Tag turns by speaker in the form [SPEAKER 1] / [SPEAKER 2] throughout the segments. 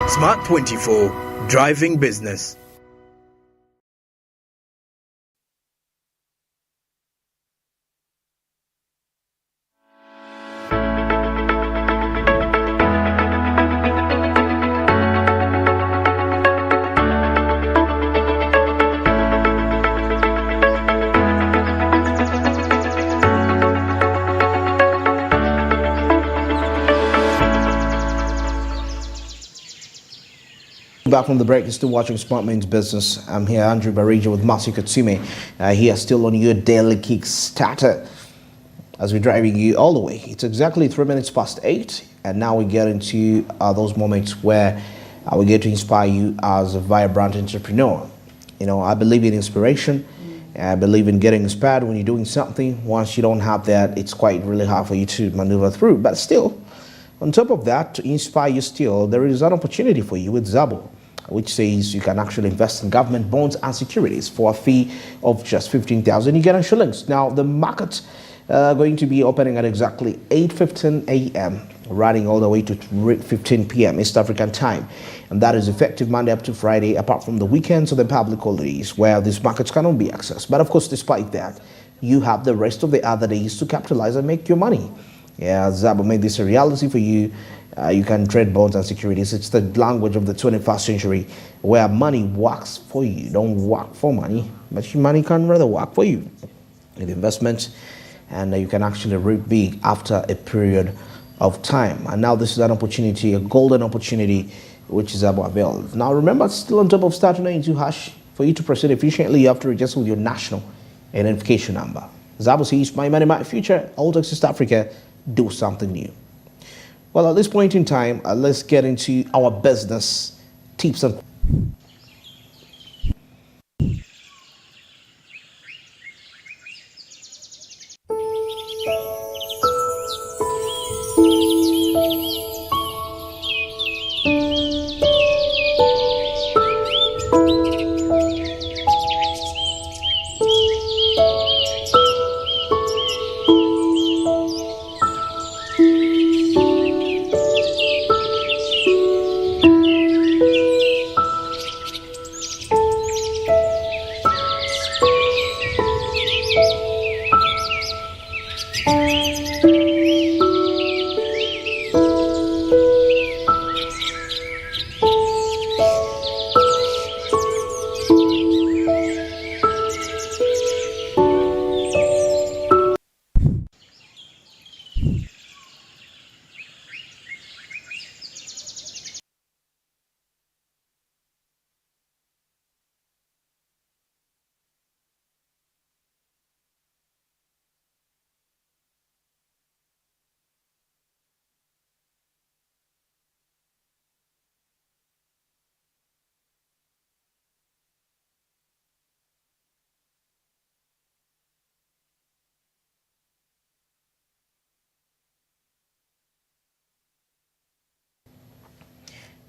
[SPEAKER 1] Smart 24, driving business.
[SPEAKER 2] Back from the break, you're still watching Smart Man's Business. I'm here, Andrew Barija with Masi Katsume. Here, still on your daily Kickstarter as we're driving you all the way. It's exactly 3 minutes past 8, and now we get into those moments where we get to inspire you as a vibrant entrepreneur. You know, I believe in inspiration. I believe in getting inspired when you're doing something. Once you don't have that, it's quite really hard for you to maneuver through. But still, on top of that, to inspire you still, there is an opportunity for you with Zabo, which says you can actually invest in government bonds and securities for a fee of just 15,000. You get in shillings. Now, the market going to be opening at exactly 8:15 a.m., running all the way to 15 p.m. East African time. And that is effective Monday up to Friday, apart from the weekends or the public holidays, where these markets cannot be accessed. But of course, despite that, you have the rest of the other days to capitalize and make your money. Yeah, Zabo made this a reality for you. You can trade bonds and securities. It's the language of the 21st century where money works for you. Don't work for money, but your money can rather work for you with investment, and you can actually reap big after a period of time. And now this is an opportunity, a golden opportunity, which is available. Now remember, still on top of star 292 hash, for you to proceed efficiently, you have to register with your national identification number. Zabo says, my money, my future, all to East Africa, do something new. Well, at this point in time, let's get into our business tips and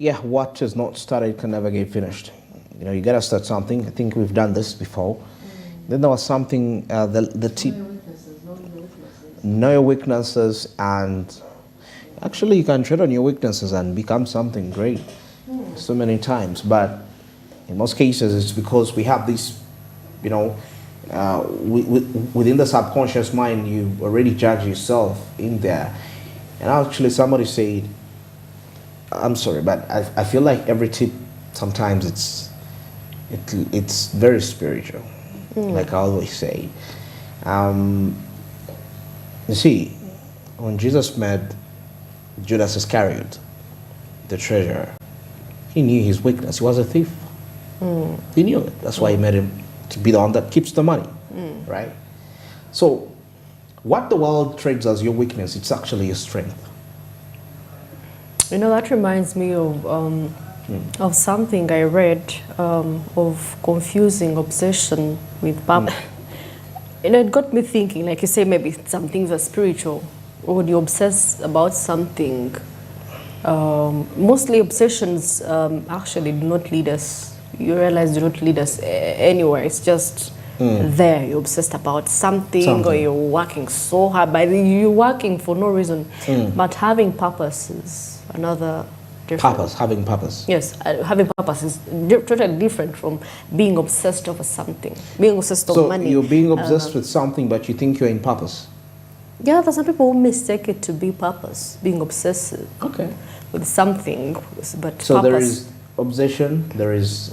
[SPEAKER 2] yeah, what is not started can never get finished. You know, you gotta start something. I think we've done this before. Then there was something, the tip. Know your weaknesses, and actually you can trade on your weaknesses and become something great so many times. But in most cases, it's because we have this, you know, within the subconscious mind, you already judge yourself in there. And actually somebody said, I'm sorry, but I feel like every tip sometimes it's very spiritual, like I always say. You see, when Jesus met Judas Iscariot, the treasurer, he knew his weakness. He was a thief. He knew it. That's why he made him to be the one that keeps the money, right? So what the world trades as your weakness, it's actually your strength.
[SPEAKER 3] You know, that reminds me of something I read, of confusing obsession with purpose. You know, it got me thinking, like you say, maybe some things are spiritual. Or when you obsess about something, mostly obsessions actually do not lead us. You realize do not lead us anywhere. It's just there. You're obsessed about something, or you're working so hard. But you're working for no reason. But having purpose is another different.
[SPEAKER 2] Purpose, having purpose.
[SPEAKER 3] Yes, having purpose is totally different from being obsessed over something. Being obsessed over money.
[SPEAKER 2] So you're being obsessed with something, but you think you're in purpose.
[SPEAKER 3] Yeah, there's some people who mistake it to be purpose, being obsessive with something, but
[SPEAKER 2] so
[SPEAKER 3] purpose.
[SPEAKER 2] there is obsession, there is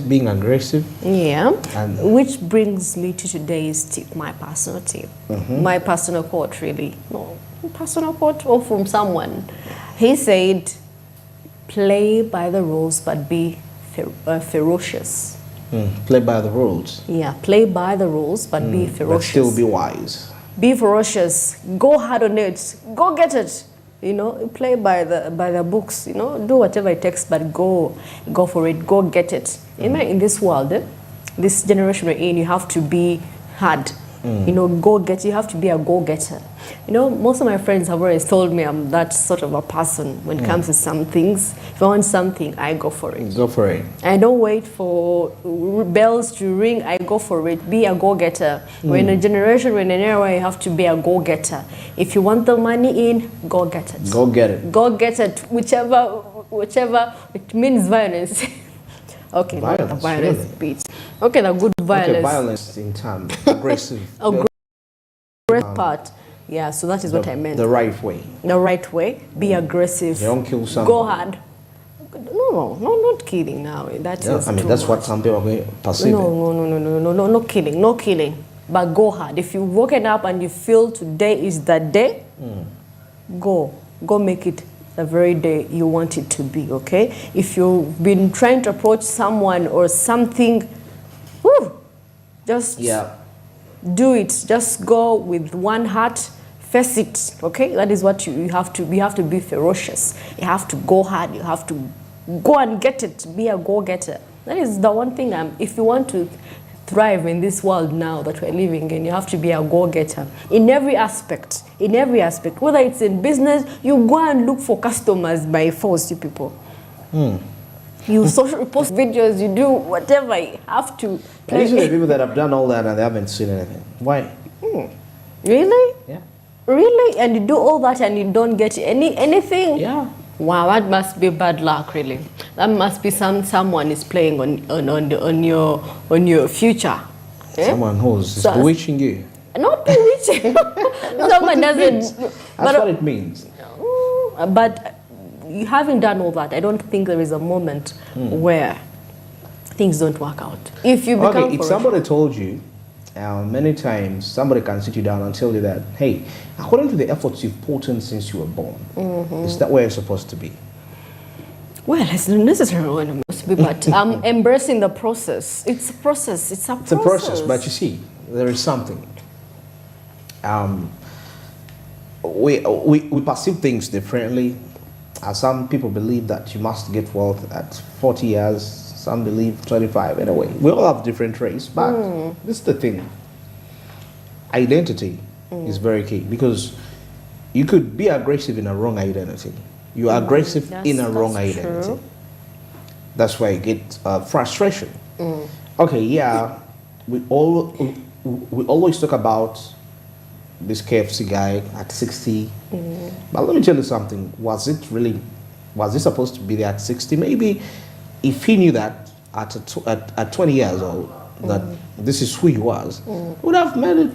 [SPEAKER 2] being aggressive.
[SPEAKER 3] Yeah,
[SPEAKER 2] And
[SPEAKER 3] which brings me to today's tip, my personal tip. My personal quote, really. No, personal quote or from someone. He said, play by the rules, but be ferocious.
[SPEAKER 2] Play by the rules.
[SPEAKER 3] Yeah, play by the rules, but be ferocious.
[SPEAKER 2] But still be wise.
[SPEAKER 3] Be ferocious. Go hard on it. Go get it. You know, play by the books. You know, do whatever it takes, but go for it. Go get it. In this world, this generation we're in, you have to be hard. You know, go get. You have to be a go-getter. You know, most of my friends have always told me I'm that sort of a person when it comes to some things. If I want something, I go for it.
[SPEAKER 2] Go for it.
[SPEAKER 3] I don't wait for bells to ring. I go for it. Be a go-getter. We're in a generation, we're in an era where you have to be a go-getter. If you want the money in, go get it.
[SPEAKER 2] Go get it.
[SPEAKER 3] Go get it. Whichever it means violence. Okay,
[SPEAKER 2] Violence,
[SPEAKER 3] not violence
[SPEAKER 2] really?
[SPEAKER 3] beats. Okay, the good violence.
[SPEAKER 2] Okay, violence in time. Aggressive.
[SPEAKER 3] Aggressive part. Yeah, so that is what I meant.
[SPEAKER 2] The right way.
[SPEAKER 3] The right way. Be aggressive.
[SPEAKER 2] You don't kill someone.
[SPEAKER 3] Go hard. No, not killing now. That is
[SPEAKER 2] I mean,
[SPEAKER 3] too
[SPEAKER 2] that's
[SPEAKER 3] much.
[SPEAKER 2] what some people are perceiving.
[SPEAKER 3] No, no killing, no killing. But go hard. If you've woken up and you feel today is the day, go make it the very day you want it to be, okay? If you've been trying to approach someone or something, just do it. Just go with one heart, face it, okay? That is what you have to be. You have to be ferocious. You have to go hard. You have to go and get it. Be a go-getter. That is the one thing. If you want to thrive in this world now that we're living in, you have to be a go-getter in every aspect. In every aspect, whether it's in business, you go and look for customers by force, you people. You social post videos, you do whatever you have to.
[SPEAKER 2] And these are the people that have done all that and they haven't seen anything. Why?
[SPEAKER 3] Really?
[SPEAKER 2] Yeah.
[SPEAKER 3] Really? And you do all that and you don't get anything?
[SPEAKER 2] Yeah.
[SPEAKER 3] Wow, that must be bad luck, really. That must be someone is playing on your future.
[SPEAKER 2] Someone who's bewitching you.
[SPEAKER 3] Not bewitching. Someone doesn't.
[SPEAKER 2] That's what it means.
[SPEAKER 3] But you having done all that, I don't think there is a moment where things don't work out. If you become
[SPEAKER 2] if somebody told you, many times somebody can sit you down and tell you that, hey, according to the efforts you've put in since you were born, is that where you're supposed to be? Well,
[SPEAKER 3] it's not necessarily where I'm supposed to be, but I'm embracing the process. It's a process. It's a process.
[SPEAKER 2] It's a process, but you see, there is something. We perceive things differently. Some people believe that you must get wealth at 40 years. Some believe 25. Anyway, we all have different traits, but this is the thing. Identity is very key because you could be aggressive in a wrong identity. You are aggressive in a wrong identity.
[SPEAKER 3] True.
[SPEAKER 2] That's why you get frustration. Okay, yeah, we always talk about this KFC guy at 60. But let me tell you something. Was he supposed to be there at 60? Maybe if he knew that at 20 years old, that this is who he was, would have made it.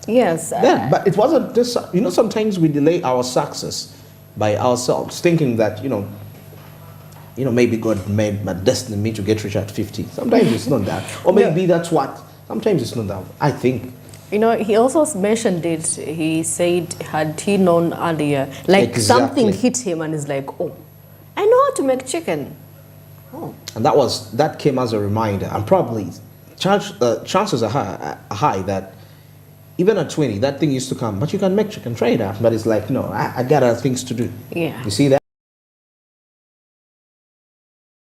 [SPEAKER 3] Yes.
[SPEAKER 2] Then. But it wasn't this, sometimes we delay our success by ourselves, thinking that, maybe God made my destiny me to get rich at 50. Sometimes it's not that. Or maybe that's what. Sometimes it's not that. I think.
[SPEAKER 3] He also mentioned it. He said, had he known earlier, something hit him and he's like, oh, I know how to make chicken. Oh.
[SPEAKER 2] And that came as a reminder. And probably chances are high that even at 20, that thing used to come. But you can make chicken, try that. But it's like, no, I got other things to do.
[SPEAKER 3] Yeah.
[SPEAKER 2] You see that?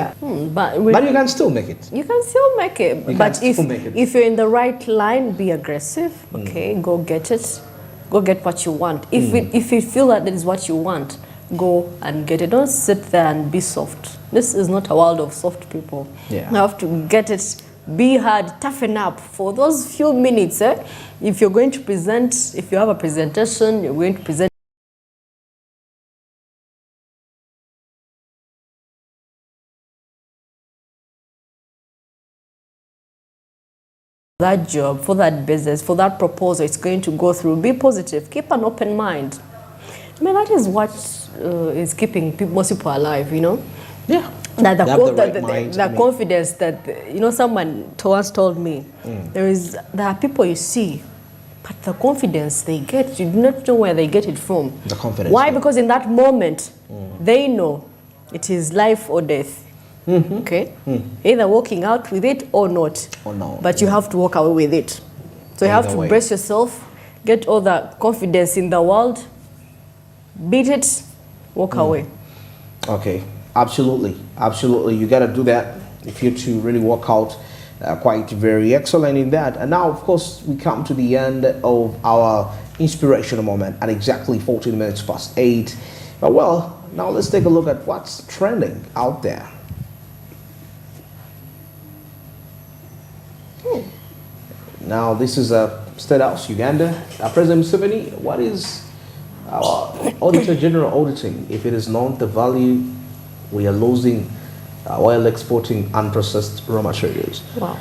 [SPEAKER 3] But
[SPEAKER 2] you can still make it.
[SPEAKER 3] You can still make it. But if you're in the right line, be aggressive. Okay, go get it. Go get what you want. If you feel that is what you want, go and get it. Don't sit there and be soft. This is not a world of soft people.
[SPEAKER 2] Yeah.
[SPEAKER 3] You have to get it. Be hard. Toughen up for those few minutes. If you're going to present, if you have a presentation, you're going to present that job, for that business, for that proposal it's going to go through. Be positive. Keep an open mind. I mean, that is what is keeping most people alive, you know?
[SPEAKER 2] Yeah.
[SPEAKER 3] That
[SPEAKER 2] the
[SPEAKER 3] confidence that, you know, someone once told me, there are people you see, but the confidence they get, you do not know where they get it from.
[SPEAKER 2] The confidence.
[SPEAKER 3] Why? Because in that moment, they know it is life or death. Okay? Either walking out with it or not.
[SPEAKER 2] Or no.
[SPEAKER 3] But you have to walk away with it. So you have to brace yourself, get all the confidence in the world, beat it, walk away.
[SPEAKER 2] Okay, absolutely, absolutely. You got to do that if you're to really work out. Quite very excellent in that. And now, of course, we come to the end of our inspirational moment at exactly 14 minutes past 8. But well, now let's take a look at what's trending out there. Now, this is State House, Uganda. President Museveni, what is our Auditor General auditing? If it is not the value we are losing while exporting unprocessed raw materials.
[SPEAKER 3] Wow.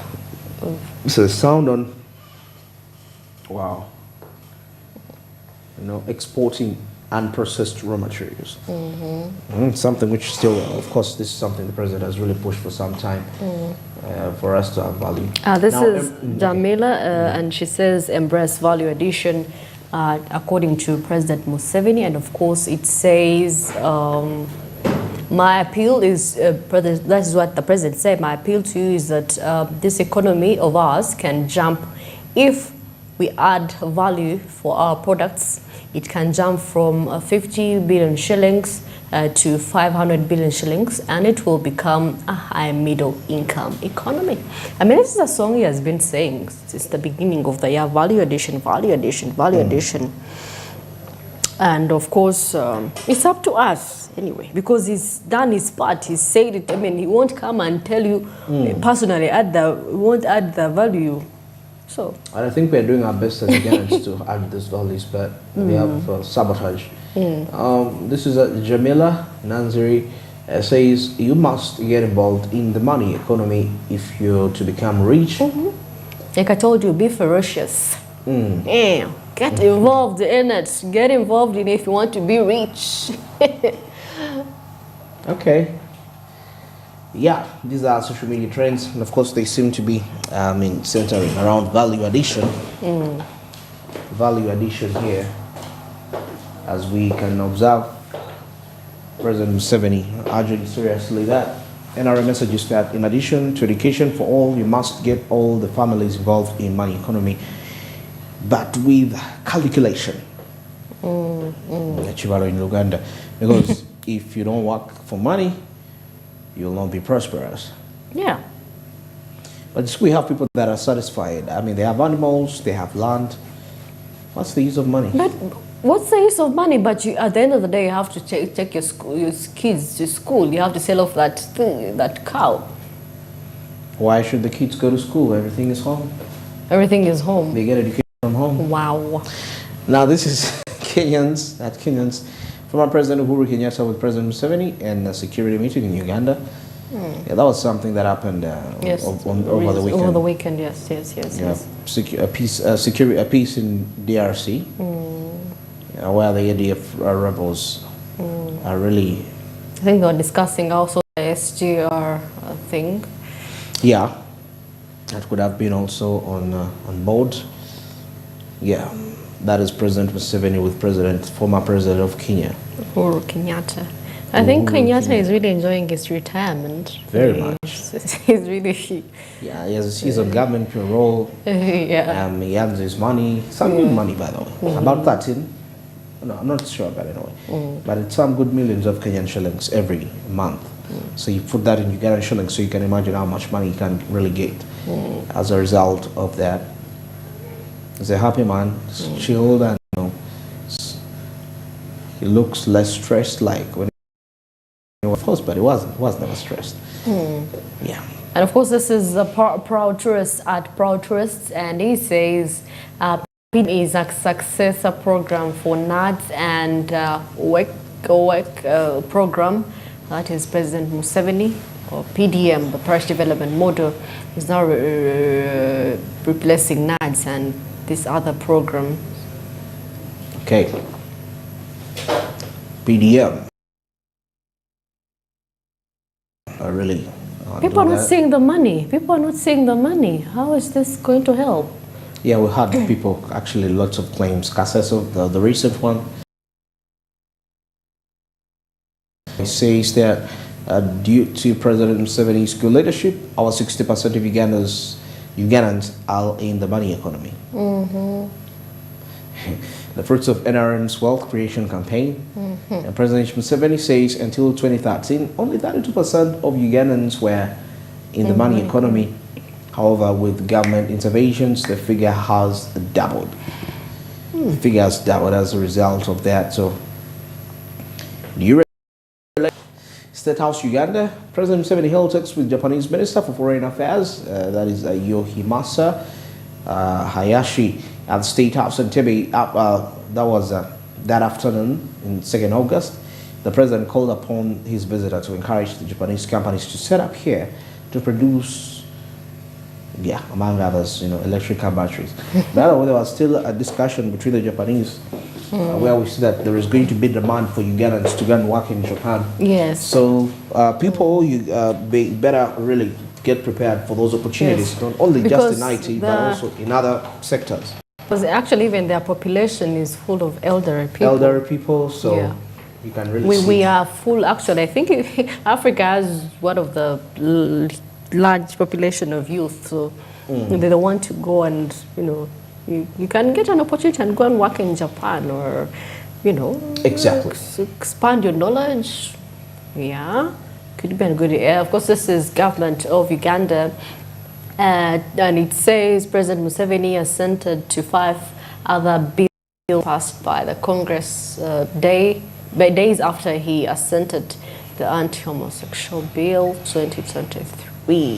[SPEAKER 2] So sound on, wow, you know, exporting unprocessed raw materials. Something which still, of course, this is something the president has really pushed for some time for us to have value.
[SPEAKER 3] This is Jamila, and she says embrace value addition according to President Museveni, and of course it says my appeal is, that is what the president said, my appeal to you is that this economy of ours can jump if we add value for our products. It can jump from 50 billion shillings to 500 billion shillings, and it will become a high middle income economy. I mean, this is a song he has been saying since the beginning of the year, value addition, value addition, value addition. And of course, it's up to us anyway, because he's done his part. He's said it. I mean, he won't come and tell you personally, he won't add the value. So, and
[SPEAKER 2] I think we're doing our best as Ugandans to add these values, but we have sabotage. This is Jamila Nanziri says you must get involved in the money economy if you're to become rich.
[SPEAKER 3] Like I told you, be ferocious. Yeah. Get involved in it. Get involved in it if you want to be rich.
[SPEAKER 2] Okay. Yeah, these are social media trends, and of course they seem to be centering around value addition. Value addition here, as we can observe President Museveni urging seriously that NRA message is that in addition to education for all, you must get all the families involved in money economy, but with calculation. In Uganda, because if you don't work for money, you'll not be prosperous.
[SPEAKER 3] Yeah.
[SPEAKER 2] But we have people that are satisfied. I mean, they have animals, they have land. What's the use of money?
[SPEAKER 3] But what's the use of money? But you, at the end of the day, you have to take your kids to school. You have to sell off that cow. Why
[SPEAKER 2] should the kids go to school? Everything is home.
[SPEAKER 3] Everything is home.
[SPEAKER 2] They get education from home.
[SPEAKER 3] Wow.
[SPEAKER 2] Now this is Kenyans. Former President Uhuru Kenyatta with President Museveni and a security meeting in Uganda. Yeah, that was something that happened over the weekend.
[SPEAKER 3] Over the weekend, yes.
[SPEAKER 2] A peace in DRC, where the ADF rebels are really.
[SPEAKER 3] I think they were discussing also the SGR thing.
[SPEAKER 2] Yeah, that could have been also on board. Yeah. That is President Museveni with former President of Kenya,
[SPEAKER 3] Uhuru Kenyatta. I think Kenyatta is really enjoying his retirement.
[SPEAKER 2] Very much.
[SPEAKER 3] He's really.
[SPEAKER 2] Yeah, he's on government payroll.
[SPEAKER 3] Yeah.
[SPEAKER 2] He earns his money. Some good money, by the way. About 13. No, I'm not sure, but anyway. But it's some good millions of Kenyan shillings every month. So you put that in Ugandan shillings, so you can imagine how much money you can really get as a result of that. He's a happy man, chilled, and he looks less stressed like when he was first, but he was never stressed. Yeah.
[SPEAKER 3] And of course, this is a Proud Tourist at Proud Tourists, and he says is a successor program for NADS and WEC program. That is President Museveni or PDM, the price development model, is now replacing NADS and this other program.
[SPEAKER 2] Okay. PDM. Really.
[SPEAKER 3] People are not seeing the money. People are not seeing the money. How is this going to help?
[SPEAKER 2] Yeah, we had people, actually lots of claims. Caseso, the recent one, it says that due to President Museveni's good leadership, our 60% of Ugandans are in the money economy. The fruits of NRM's wealth creation campaign. And President Museveni says until 2013, only 32% of Ugandans were in the money economy. However, with government interventions, the figure has doubled. The figure has doubled as a result of that. So, do you State House Uganda, President Museveni held talks with Japanese Minister for Foreign Affairs, that is Yohimasa Hayashi, at the State House in Entebbe. That was that afternoon, in 2nd August. The president called upon his visitor to encourage the Japanese companies to set up here to produce, among others, electric car batteries. But there was still a discussion between the Japanese where we see that there is going to be demand for Ugandans to go and work in Japan.
[SPEAKER 3] Yes.
[SPEAKER 2] So people, better really get prepared for those opportunities, not only just in IT, but also in other sectors.
[SPEAKER 3] Because actually even their population is full of elderly people.
[SPEAKER 2] So you can really see.
[SPEAKER 3] We are full, actually. I think Africa has one of the large population of youth. So they don't want to go and, you can get an opportunity and go and work in Japan or,
[SPEAKER 2] exactly,
[SPEAKER 3] expand your knowledge. Yeah, could be a good. Of course, this is government of Uganda, and it says President Museveni assented to 5 other bills passed by the Congress days after he assented the anti-homosexual bill 2023.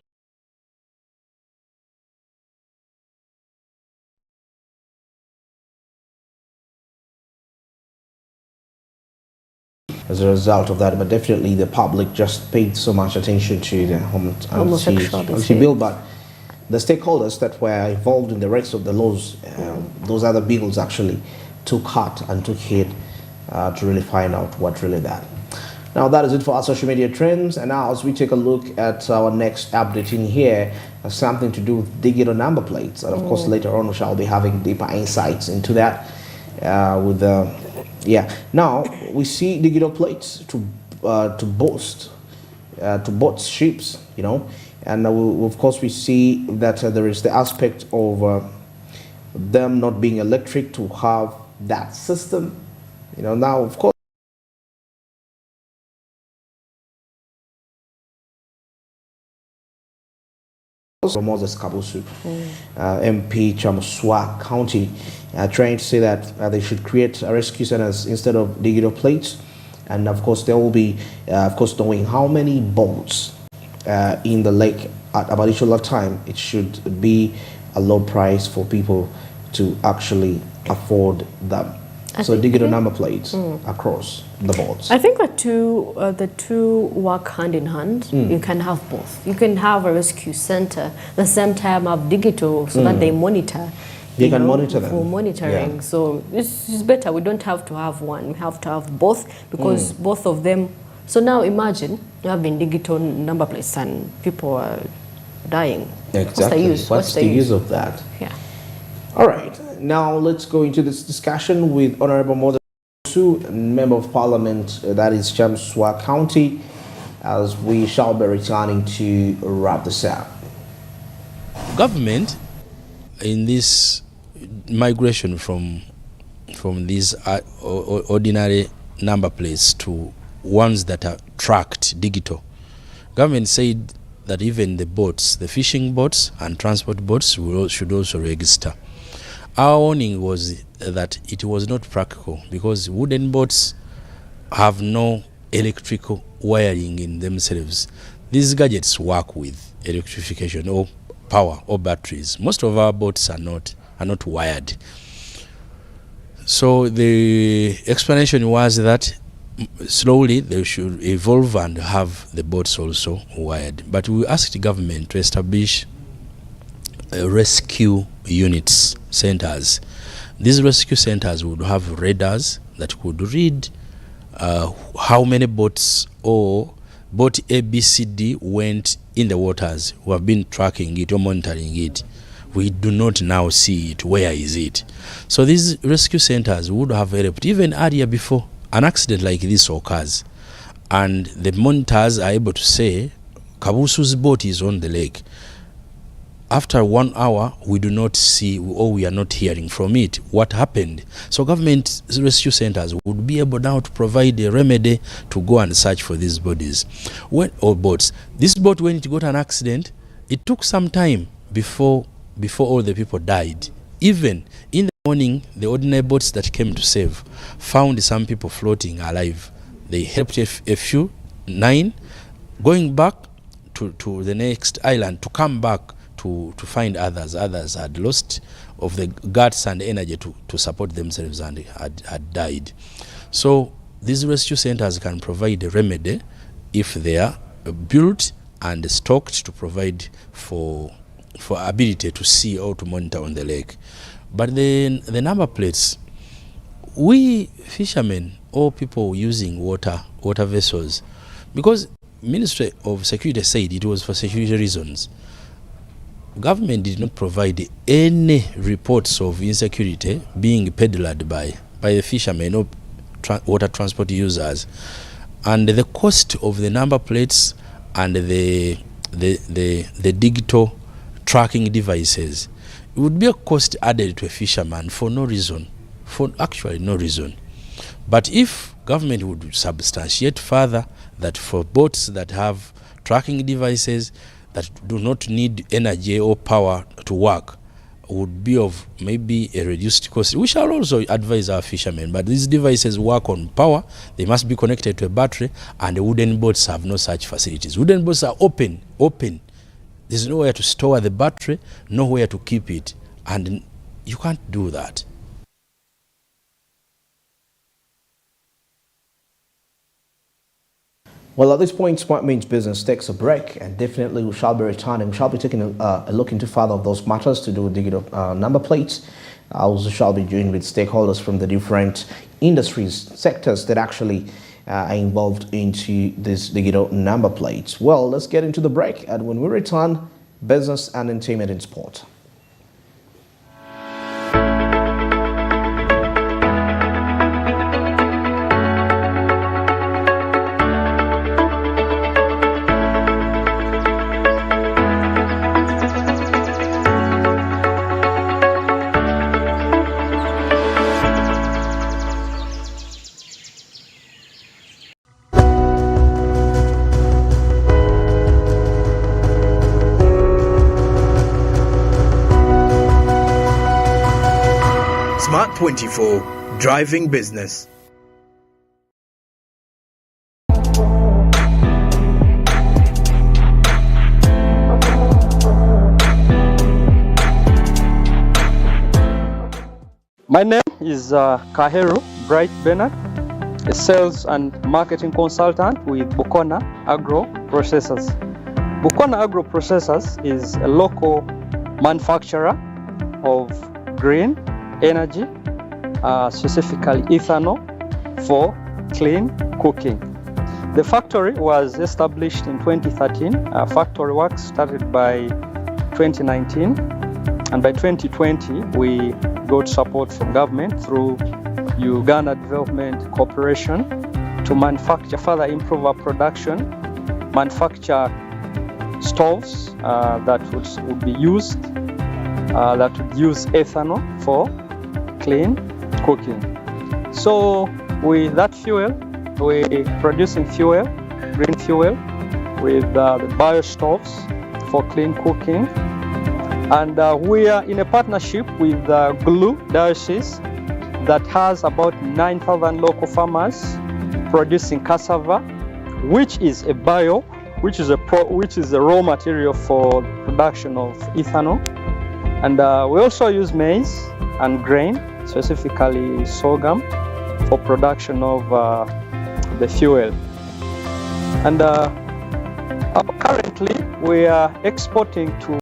[SPEAKER 2] As a result of that, but definitely the public just paid so much attention to the homosexuality bill, but the stakeholders that were involved in the rest of the laws, those other bills actually took heart and took heed to really find out what really that. Now that is it for our social media trends, and now as we take a look at our next update in here, something to do with digital number plates, and of course later on we shall be having deeper insights into that with the now we see digital plates to boast ships, and of course we see that there is the aspect of them not being electric to have that system, now of course Moses Kabusu, MP Chamuswa County, trying to say that they should create rescue centers instead of digital plates, and of course there will be, knowing how many boats in the lake at a particular time, it should be a low price for people to actually afford them. So digital number plates across the boards.
[SPEAKER 3] I think the two work hand in hand. You can have both. You can have a rescue center at the same time have digital so that they monitor.
[SPEAKER 2] They can monitor them.
[SPEAKER 3] For monitoring. So it's better. We don't have to have one. We have to have both because both of them. So now imagine you have digital number plates and people are dying.
[SPEAKER 2] Exactly. What's the use of that?
[SPEAKER 3] Yeah.
[SPEAKER 2] All right. Now let's go into this discussion with Honorable Moses Kabusu, Member of Parliament, that is Chamuswa County, as we shall be returning to wrap this up.
[SPEAKER 4] Government, in this migration from these ordinary number plates to ones that are tracked digital, government said that even the boats, the fishing boats and transport boats should also register. Our warning was that it was not practical because wooden boats have no electrical wiring in themselves. These gadgets work with electrification or power or batteries. Most of our boats are not wired. So the explanation was that slowly they should evolve and have the boats also wired. But we asked the government to establish rescue units, centers. These rescue centers would have radars that could read how many boats or boat A, B, C, D went in the waters. We have been tracking it or monitoring it. We do not now see it. Where is it? So these rescue centers would have helped even earlier before an accident like this occurs. And the monitors are able to say, Kabusu's boat is on the lake. After 1 hour, we do not see or we are not hearing from it what happened. So government rescue centers would be able now to provide a remedy to go and search for these bodies or boats. This boat, when it got an accident, it took some time before all the people died. Even in the morning, the ordinary boats that came to save found some people floating alive. They helped a few, 9, going back to the next island to come back to find others. Others had lost of the guts and energy to support themselves and had died. So these rescue centers can provide a remedy if they are built and stocked to provide for ability to see or to monitor on the lake. But the number plates, we fishermen or people using water vessels, because Ministry of Security said it was for security reasons, government did not provide any reports of insecurity being peddled by the fishermen or water transport users. And the cost of the number plates and the digital tracking devices, it would be a cost added to a fisherman for no reason, for actually no reason. But if government would substantiate further that for boats that have tracking devices that do not need energy or power to work, would be of maybe a reduced cost. We shall also advise our fishermen, but these devices work on power. They must be connected to a battery, and the wooden boats have no such facilities. Wooden boats are open. There's nowhere to store the battery, nowhere to keep it, and you can't do that.
[SPEAKER 2] Well, at this point, Smart Means Business takes a break, and definitely we shall be returning. We shall be taking a look into further of those matters to do with digital number plates. I also shall be joined with stakeholders from the different industries, sectors that actually are involved into these digital number plates. Well, let's get into the break, and when we return, business and entertainment in sport.
[SPEAKER 1] Smart 24, driving business.
[SPEAKER 5] My name is Kaheru Bright Bernard, a sales and marketing consultant with Bukona Agro Processors. Bukona Agro Processors is a local manufacturer of green energy, specifically ethanol for clean cooking. The factory was established in 2013. Factory work started by 2019, and by 2020 we got support from government through Uganda Development Corporation to further improve our production, manufacture stoves that would be used, that would use ethanol for clean cooking. So with that fuel, we're producing fuel, green fuel, with the bio stoves for clean cooking. And we are in a partnership with GLU Diocese that has about 9,000 local farmers producing cassava, which is a bio, which is a raw material for the production of ethanol. And we also use maize and grain, specifically sorghum, for production of the fuel. And currently we are exporting to